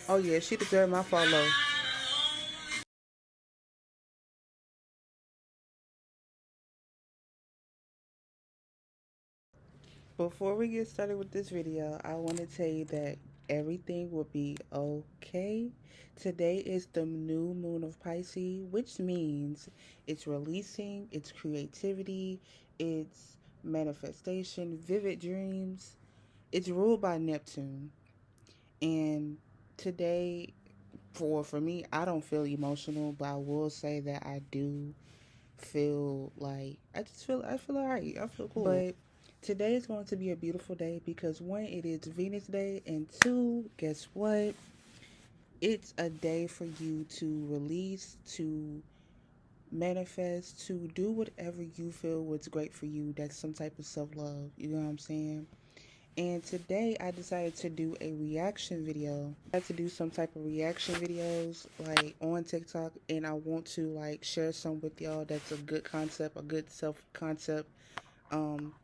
Oh yeah, she deserved my follow. Before we get started with this video, I want to tell you that everything will be okay. Today is the new moon of Pisces, which means it's releasing, it's creativity, it's manifestation, vivid dreams. It's ruled by Neptune. And today, for me, I don't feel emotional, but I will say that I do feel like I feel alright. I feel cool. But today is going to be a beautiful day because one, it is Venus Day, and two, guess what? It's a day for you to release, to manifest, to do whatever you feel was great for you. That's some type of self love. You know what I'm saying? And today I decided to do a reaction video. I had to do some type of reaction videos like on TikTok, and I want to like share some with y'all. That's a good concept, a good self concept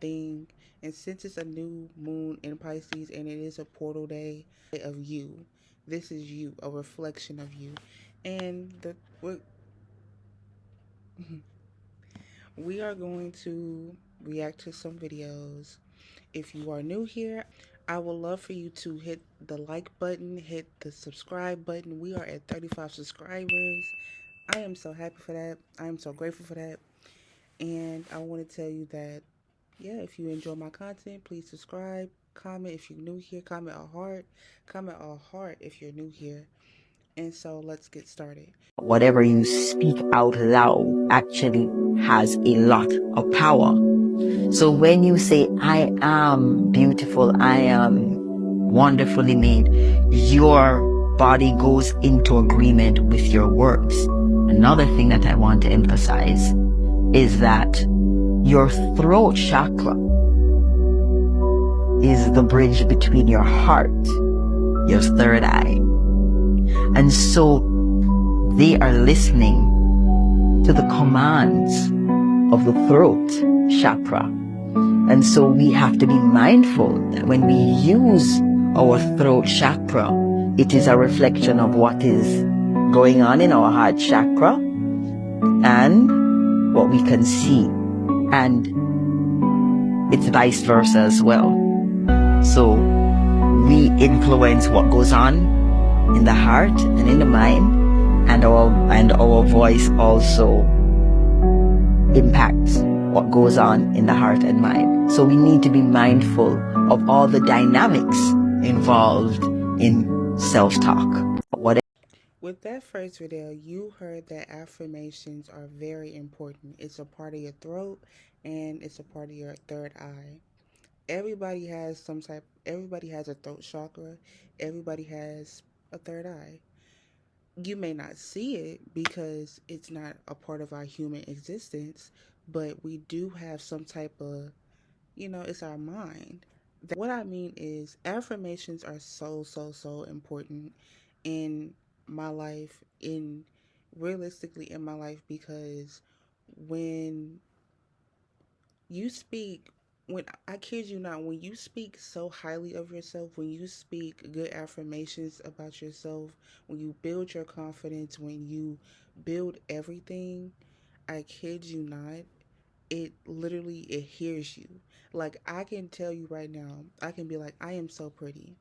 thing. And since it's a new moon in Pisces and it is a portal day of you, this is you, a reflection of you. And we are going to react to some videos. If you are new here, I would love for you to hit the like button, hit the subscribe button. We are at 35 subscribers. I am so happy for that. I am so grateful for that. And I want to tell you that, yeah, if you enjoy my content, please subscribe. Comment if you're new here. Comment a heart. Comment a heart if you're new here. And so let's get started. Whatever you speak out loud actually has a lot of power. So when you say, I am beautiful, I am wonderfully made, your body goes into agreement with your words. Another thing that I want to emphasize is that your throat chakra is the bridge between your heart, your third eye. And so they are listening to the commands of the throat chakra. And so we have to be mindful that when we use our throat chakra, it is a reflection of what is going on in our heart chakra and what we can see. And it's vice versa as well. So we influence what goes on in the heart and in the mind, and our voice also impacts what goes on in the heart and mind. So we need to be mindful of all the dynamics involved in self-talk. With that first video, you heard that affirmations are very important. It's a part of your throat and it's a part of your third eye. Everybody has a throat chakra, everybody has a third eye. You may not see it because it's not a part of our human existence, but we do have some type of, it's our mind. What I mean is, affirmations are so important in my life, in realistically in my life, because when you speak, when I kid you not, when you speak so highly of yourself, when you speak good affirmations about yourself, when you build your confidence, when you build everything, I kid you not, it hears you. Like, I can tell you right now, I can be like, I am so pretty.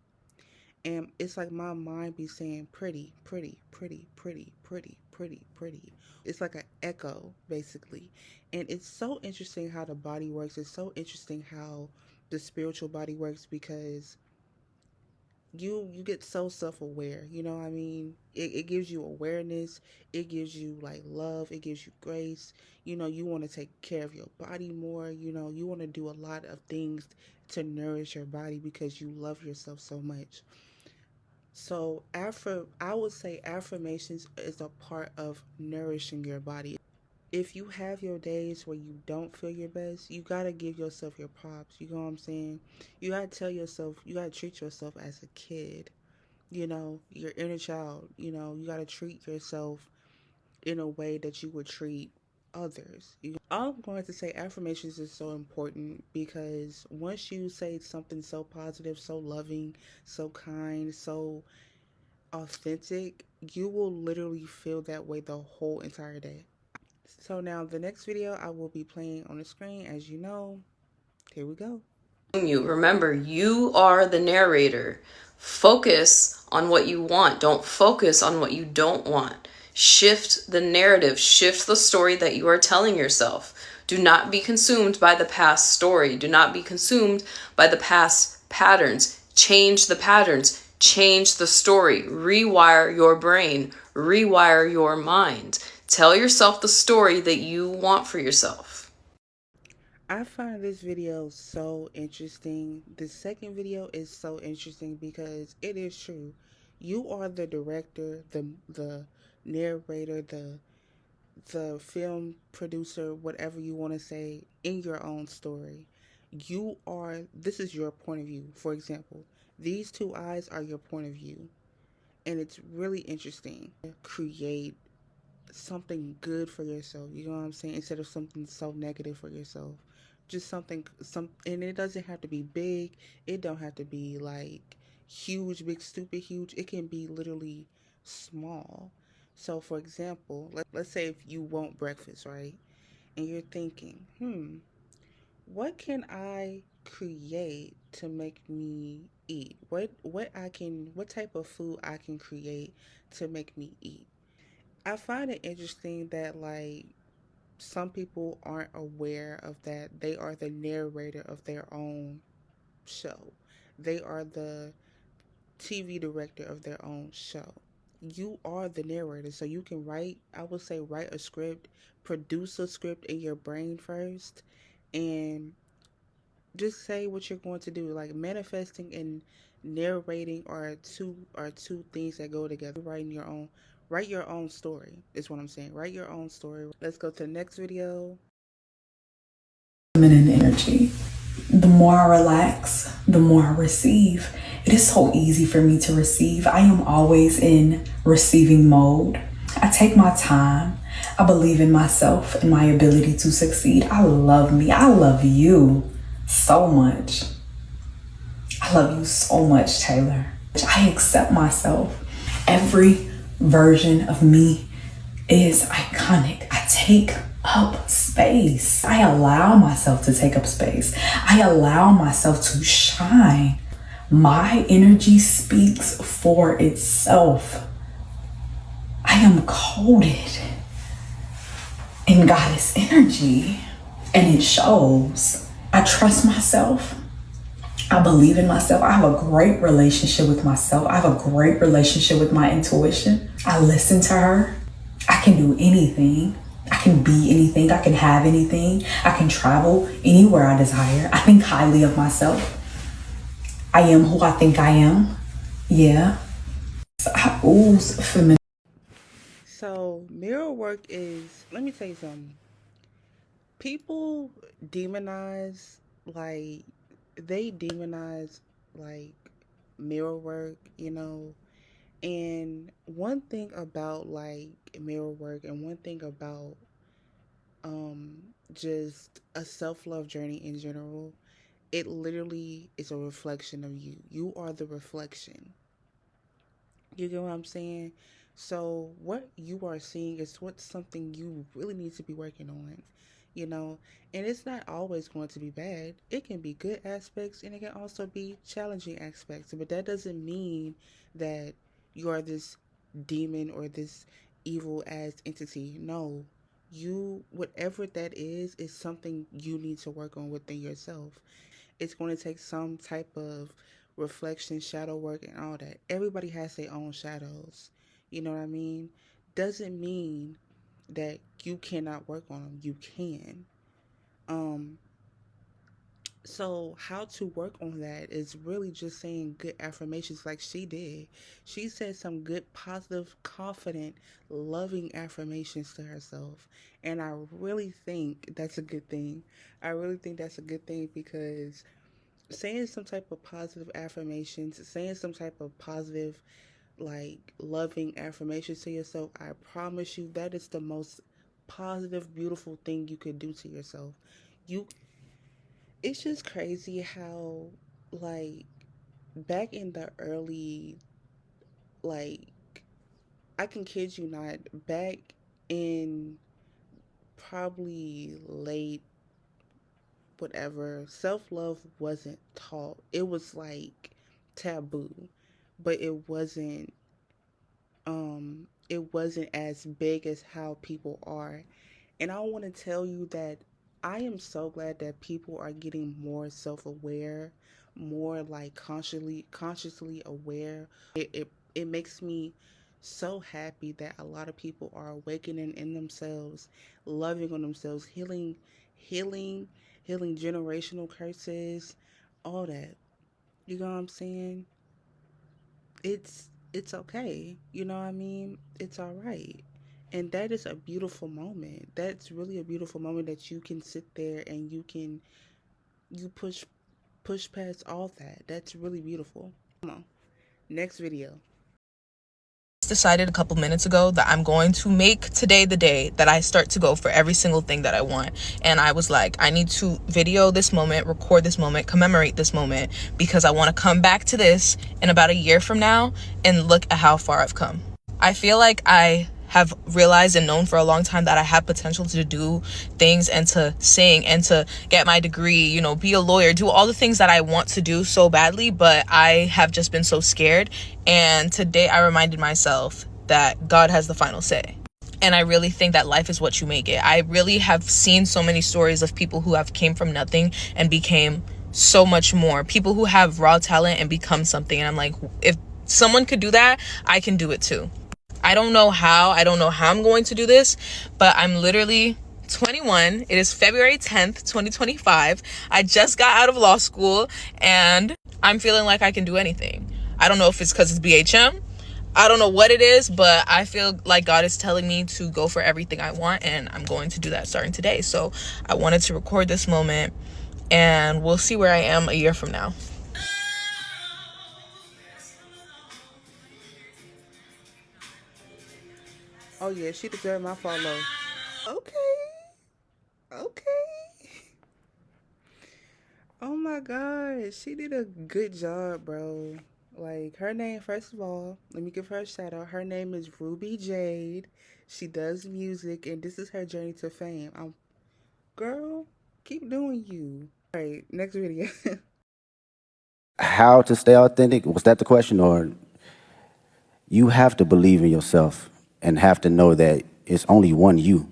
And it's like my mind be saying pretty, pretty, pretty, pretty, pretty, pretty, pretty. It's like an echo, basically. And it's so interesting how the body works. It's so interesting how the spiritual body works, because you get so self-aware, you know what I mean? It gives you awareness, it gives you like love, it gives you grace. You want to take care of your body more, you want to do a lot of things to nourish your body because you love yourself so much. So I would say affirmations is a part of nourishing your body. If you have your days where you don't feel your best, you gotta give yourself your props. You know what I'm saying? You gotta tell yourself, you gotta treat yourself as a kid. Your inner child. You gotta treat yourself in a way that you would treat others. All I'm going to say, affirmations is so important because once you say something so positive, so loving, so kind, so authentic, you will literally feel that way the whole entire day. So now the next video I will be playing on the screen, as you know. Here we go. Remember, you are the narrator. Focus on what you want. Don't focus on what you don't want. Shift the narrative. Shift the story that you are telling yourself. Do not be consumed by the past story. Do not be consumed by the past patterns. Change the patterns. Change the story. Rewire your brain. Rewire your mind. Tell yourself the story that you want for yourself. I find this video so interesting. The second video is so interesting because it is true. You are the director, the narrator, the film producer, whatever you want to say, in your own story. This is your point of view. For example, these two eyes are your point of view. And it's really interesting. Create something good for yourself, you know what I'm saying, instead of something so negative for yourself. Just and it doesn't have to be big. It don't have to be like huge, big, stupid huge. It can be literally small. So for example, let's say if you want breakfast, right? And you're thinking, what can I create to make me eat? What type of food I can create to make me eat? I find it interesting that like some people aren't aware of that. They are the narrator of their own show. They are the TV director of their own show. You are the narrator, so you can I would say, write a script, produce a script in your brain first, and just say what you're going to do. Like manifesting and narrating are two things that go together. Write your own story is what I'm saying. Write your own story. Let's go to the next video. Feminine energy. The more I relax, the more I receive. It is so easy for me to receive. I am always in receiving mode. I take my time. I believe in myself and my ability to succeed. I love me. I love you so much. I love you so much, Taylor. I accept myself. Every version of me is iconic. I take up space. I allow myself to take up space. I allow myself to shine. My energy speaks for itself. I am coded in goddess energy, and it shows. I trust myself. I believe in myself. I have a great relationship with myself. I have a great relationship with my intuition. I listen to her. I can do anything. I can be anything. I can have anything. I can travel anywhere I desire. I think highly of myself. I am who I think I am. Yeah. I ooze feminine. So mirror work is, let me tell you something. People demonize like they demonize like mirror work, you know. And one thing about like mirror work, and one thing about just a self-love journey in general, it literally is a reflection of you. You are the reflection. You get what I'm saying? So what you are seeing is what's something you really need to be working on, you know? And it's not always going to be bad. It can be good aspects and it can also be challenging aspects. But that doesn't mean that you are this demon or this evil ass entity. No. Whatever that is something you need to work on within yourself. It's going to take some type of reflection, shadow work, and all that. Everybody has their own shadows. You know what I mean? Doesn't mean that you cannot work on them. You can. So how to work on that is really just saying good affirmations like she did. She said some good, positive, confident, loving affirmations to herself. And I really think that's a good thing. I really think that's a good thing because saying some type of positive affirmations, saying some type of positive, like loving affirmations to yourself, I promise you that is the most positive, beautiful thing you could do to yourself. You It's just crazy how like back in the early Like, I can kid you not, back in probably late whatever, self love wasn't taught. It was like taboo, but it wasn't as big as how people are. And I want to tell you that I am so glad that people are getting more self-aware, more like consciously aware. It makes me so happy that a lot of people are awakening in themselves, loving on themselves, healing, healing generational curses, all that. You know what I'm saying? It's okay. You know what I mean? It's all right. And that is a beautiful moment. That's really a beautiful moment that you can sit there and you push past all that. That's really beautiful. Come on. Next video. Decided a couple minutes ago that I'm going to make today the day that I start to go for every single thing that I want. And I was like, I need to video this moment, record this moment, commemorate this moment, because I want to come back to this in about a year from now and look at how far I've come. I feel like I have realized and known for a long time that I have potential to do things and to sing and to get my degree, you know, be a lawyer, do all the things that I want to do so badly, but I have just been so scared. And today I reminded myself that God has the final say. And I really think that life is what you make it. I really have seen so many stories of people who have came from nothing and became so much more. People who have raw talent and become something. And I'm like, if someone could do that, I can do it too. I don't know how I'm going to do this, but I'm literally 21. It is February 10th, 2025. I just got out of law school and I'm feeling like I can do anything. I don't know if it's because it's BHM. I don't know what it is, but I feel like God is telling me to go for everything I want, and I'm going to do that starting today. So I wanted to record this moment, and we'll see where I am a year from now. Oh yeah, she deserved my follow. Okay. Okay. Oh my god, she did a good job, bro. Like, her name, first of all, let me give her a shout out. Her name is Ruby Jade. She does music, and this is her journey to fame. Girl, keep doing you. All right, next video. How to stay authentic? Was that the question? Or you have to believe in yourself and have to know that it's only one you.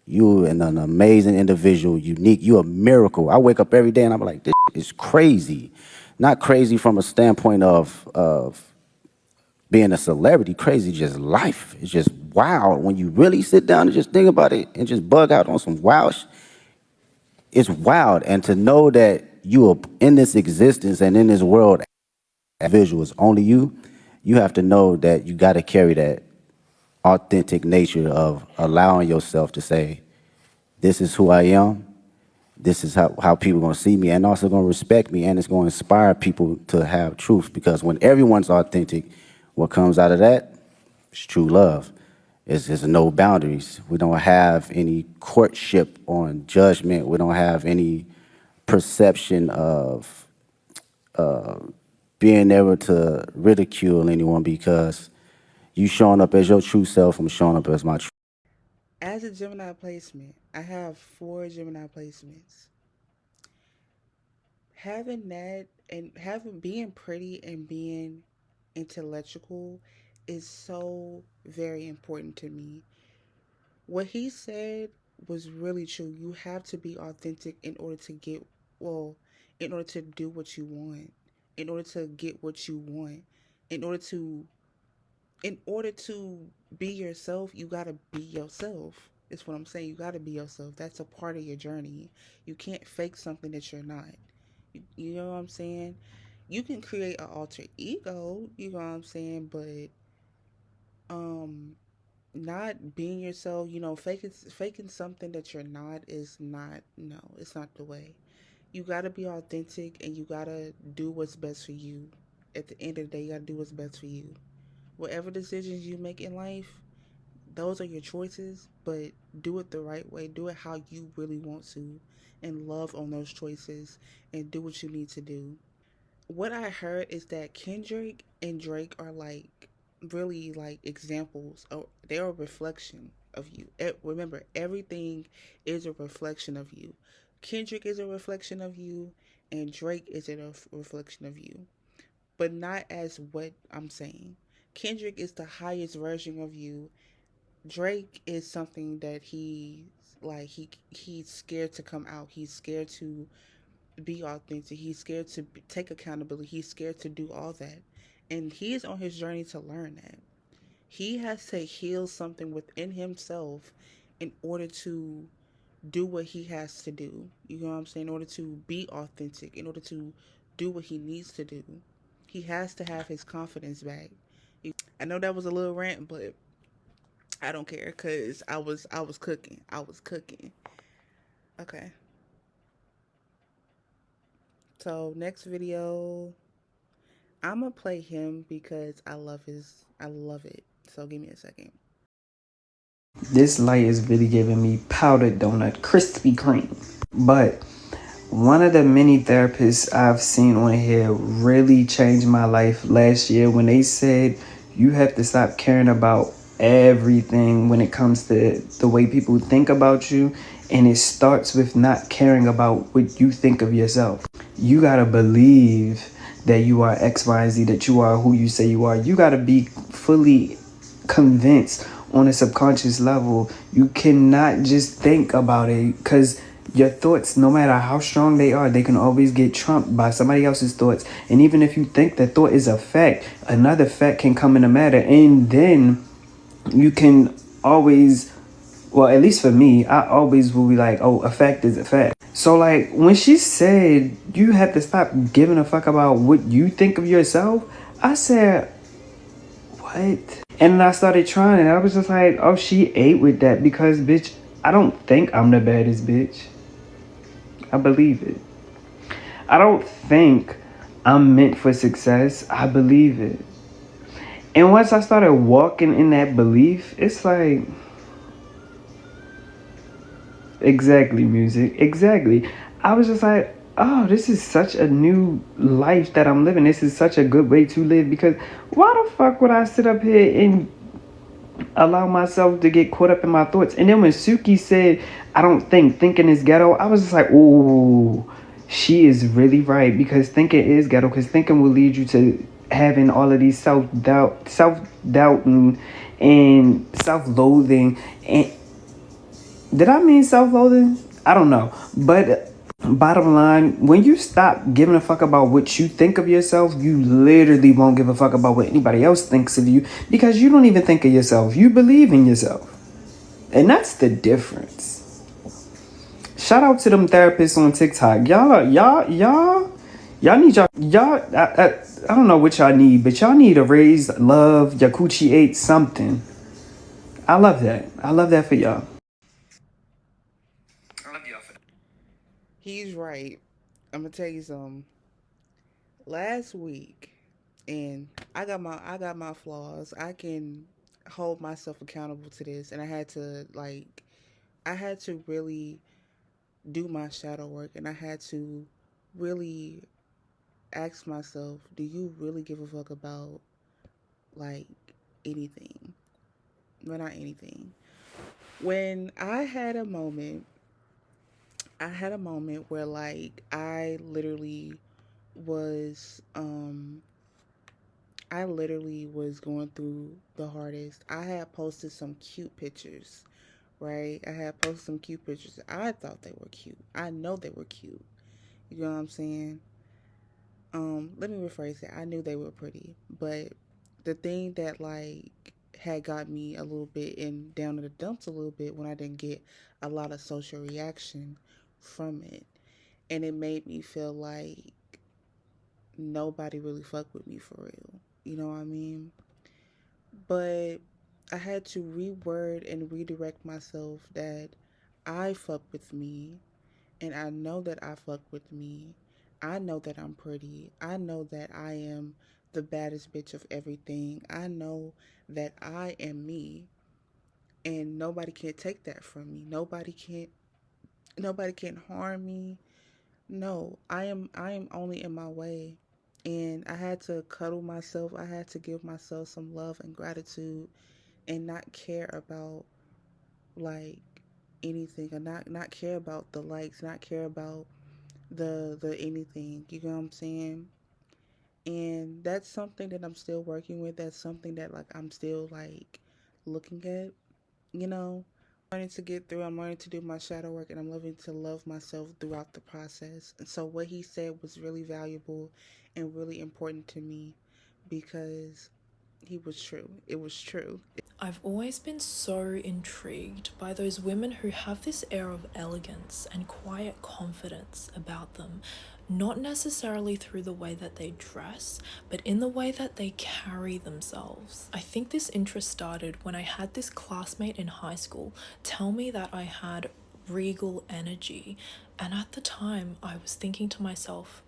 You and an amazing individual, unique. You a miracle. I wake up every day and I'm like, this is crazy. Not crazy from a standpoint of being a celebrity. Crazy, just life. It's just wild. When you really sit down and just think about it and just bug out on some wild, it's wild. And to know that you are in this existence and in this world, visual is only you. You have to know that you got to carry that authentic nature of allowing yourself to say, this is who I am. This is how people are going to see me and also going to respect me, and it's going to inspire people to have truth, because when everyone's authentic, what comes out of that is true love. It's no boundaries. We don't have any courtship on judgment. We don't have any perception of being able to ridicule anyone, because you showing up as your true self, I'm showing up as my true. As a Gemini placement, I have 4 Gemini placements. Having that and having being pretty and being intellectual is so very important to me. What he said was really true. You have to be authentic in order to get, well, in order to do what you want, in order to get what you want, in order to be yourself, you got to be yourself. Is what I'm saying. You got to be yourself. That's a part of your journey. You can't fake something that you're not. You know what I'm saying? You can create an alter ego, you know what I'm saying, but um not being yourself, faking something that you're not is not, no, it's not the way. You got to be authentic and you got to do what's best for you. At the end of the day, you got to do what's best for you. Whatever decisions you make in life, those are your choices, but do it the right way. Do it how you really want to, and love on those choices and do what you need to do. what I heard is that Kendrick and Drake are like really like examples. Of, they're a reflection of you. Remember, everything is a reflection of you. Kendrick is a reflection of you, and Drake is a reflection of you, but not as what I'm saying. Kendrick is the highest version of you. Drake is something that he's scared to come out. He's scared to be authentic. He's scared to take accountability. He's scared to do all that. And he is on his journey to learn that. He has to heal something within himself in order to do what he has to do. You know what I'm saying? In order to be authentic, in order to do what he needs to do. He has to have his confidence back. I know that was a little rant, but I don't care because I was cooking. I was cooking. Okay. So next video, I'm gonna play him because I love it. So give me a second. This light is really giving me powdered donut, Krispy Kreme. But one of the many therapists I've seen on here really changed my life last year when they said you have to stop caring about everything when it comes to the way people think about you. And it starts with not caring about what you think of yourself. You gotta believe that you are X, Y, and Z, that you are who you say you are. You gotta be fully convinced on a subconscious level. You cannot just think about it, because your thoughts, no matter how strong they are, they can always get trumped by somebody else's thoughts. And even if you think that thought is a fact, another fact can come in the matter, and then you can always, well, at least for me, I always will be like, oh, a fact is a fact. So like when she said you have to stop giving a fuck about what you think of yourself, I said, what? And then I started trying, and I was just like, oh, she ate with that, because bitch, I don't think I'm the baddest bitch. I believe it. I don't think I'm meant for success. I believe it. And once I started walking in that belief, it's like, exactly, music, exactly. I was just like, oh, this is such a new life that I'm living. This is such a good way to live, because why the fuck would I sit up here and allow myself to get caught up in my thoughts? And then when Suki said, I don't think, thinking is ghetto, I was just like, ooh, she is really right, because thinking is ghetto, because thinking will lead you to having all of these self-doubting and self-loathing. And did I mean self-loathing? I don't know. But bottom line, when you stop giving a fuck about what you think of yourself, you literally won't give a fuck about what anybody else thinks of you, because you don't even think of yourself. You believe in yourself. And that's the difference. Shout out to them therapists on TikTok. Y'all need I don't know what y'all need, but y'all need to raise love, Yakuchi 8 something. I love that. I love that for y'all. He's right. I'm gonna tell you something. Last week, and I got my flaws. I can hold myself accountable to this, and I had to really do my shadow work, and I had to really ask myself, do you really give a fuck about like anything? Well, not anything. When I had a moment where like was I literally was going through the hardest. I had posted some cute pictures, right? I had posted some cute pictures. I thought they were cute. I know they were cute. You know what I'm saying? Let me rephrase it. I knew they were pretty, but the thing that like had got me a little bit in down in the dumps a little bit when I didn't get a lot of social reaction from it, and it made me feel like nobody really fucked with me for real. You know what I mean? But I had to reword and redirect myself that I fuck with me, and I know that I fuck with me. I know that I'm pretty. I know that I am the baddest bitch of everything. I know that I am me, and nobody can take that from me. Nobody can harm me. No, I am only in my way. And I had to cuddle myself. I had to give myself some love and gratitude and not care about like anything, or not care about the likes, not care about the anything. You know what I'm saying? And that's something that I'm still working with. That's something that like I'm still like looking at, you know. I'm learning to get through. I'm learning to do my shadow work, and I'm learning to love myself throughout the process. And so what he said was really valuable and really important to me because he was true. It was true. I've always been so intrigued by those women who have this air of elegance and quiet confidence about them, not necessarily through the way that they dress, but in the way that they carry themselves. I think this interest started when I had this classmate in high school tell me that I had regal energy, and at the time I was thinking to myself,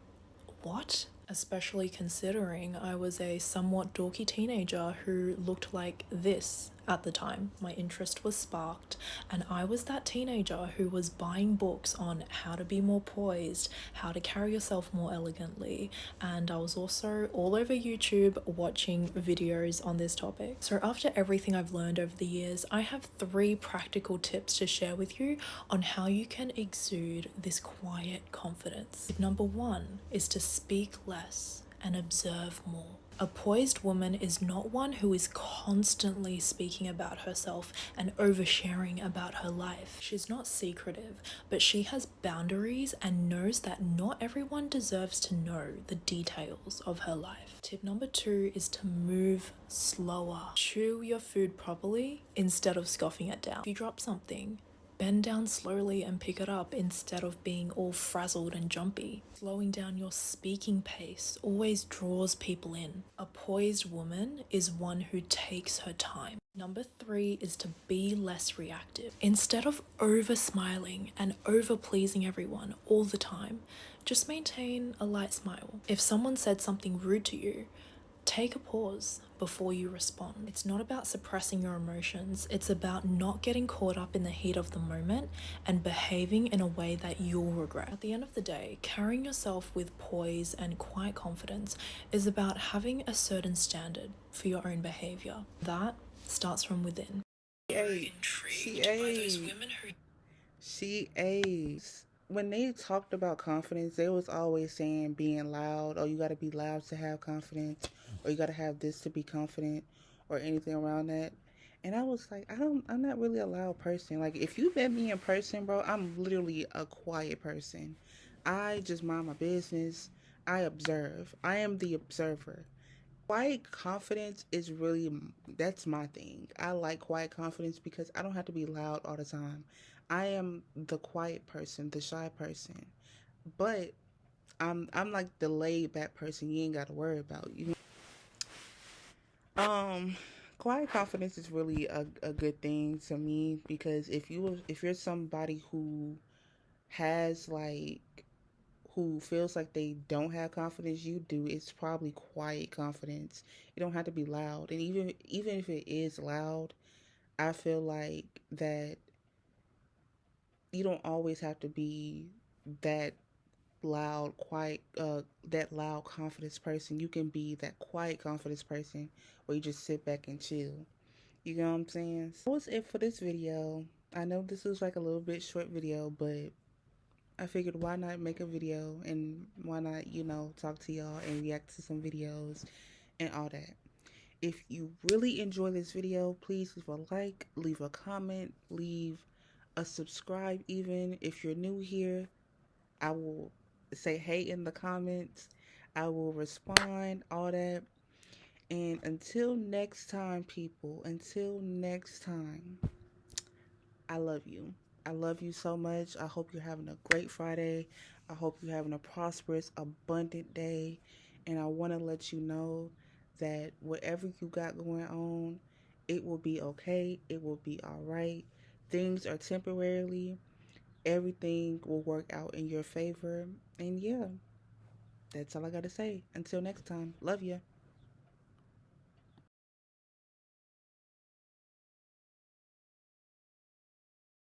what? Especially considering I was a somewhat dorky teenager who looked like this at the time. My interest was sparked, and I was that teenager who was buying books on how to be more poised, how to carry yourself more elegantly, and I was also all over YouTube watching videos on this topic. So after everything I've learned over the years, I have 3 practical tips to share with you on how you can exude this quiet confidence. Tip number 1 is to speak less and observe more. A poised woman is not one who is constantly speaking about herself and oversharing about her life. She's not secretive, but she has boundaries and knows that not everyone deserves to know the details of her life. Tip number 2 is to move slower. Chew your food properly instead of scoffing it down. If you drop something, bend down slowly and pick it up instead of being all frazzled and jumpy. Slowing down your speaking pace always draws people in. A poised woman is one who takes her time. Number 3 is to be less reactive. Instead of over smiling and over pleasing everyone all the time, just maintain a light smile. If someone said something rude to you, take a pause before you respond. It's not about suppressing your emotions, it's about not getting caught up in the heat of the moment and behaving in a way that you'll regret. At the end of the day, carrying yourself with poise and quiet confidence is about having a certain standard for your own behavior. That starts from within. She aged. When they talked about confidence, they was always saying being loud, or you gotta be loud to have confidence, or you gotta have this to be confident, or anything around that. And I was like, I'm not really a loud person. Like, if you met me in person, bro, I'm literally a quiet person. I just mind my business. I observe. I am the observer. Quiet confidence is really, that's my thing. I like quiet confidence because I don't have to be loud all the time. I am the quiet person, the shy person. But I'm like the laid back person you ain't got to worry about. Quiet confidence is really a good thing to me, because if you're somebody who has like who feels like they don't have confidence, you do. It's probably quiet confidence. You don't have to be loud. And even if it is loud, I feel like that you don't always have to be that loud, quiet, that loud confidence person. You can be that quiet confidence person where you just sit back and chill. You know what I'm saying? So that was it for this video. I know this was like a little bit short video, but I figured why not make a video, and why not, talk to y'all and react to some videos and all that. If you really enjoy this video, please leave a like, leave a comment, leave a subscribe. Even if you're new here, I will say hey in the comments. I will respond, all that. And until next time, people, until next time, I love you. I love you so much. I hope you're having a great Friday. I hope you're having a prosperous, abundant day. And I want to let you know that whatever you got going on, it will be okay. It will be all right. Things are temporarily. Everything will work out in your favor. And yeah, that's all I got to say. Until next time, love ya.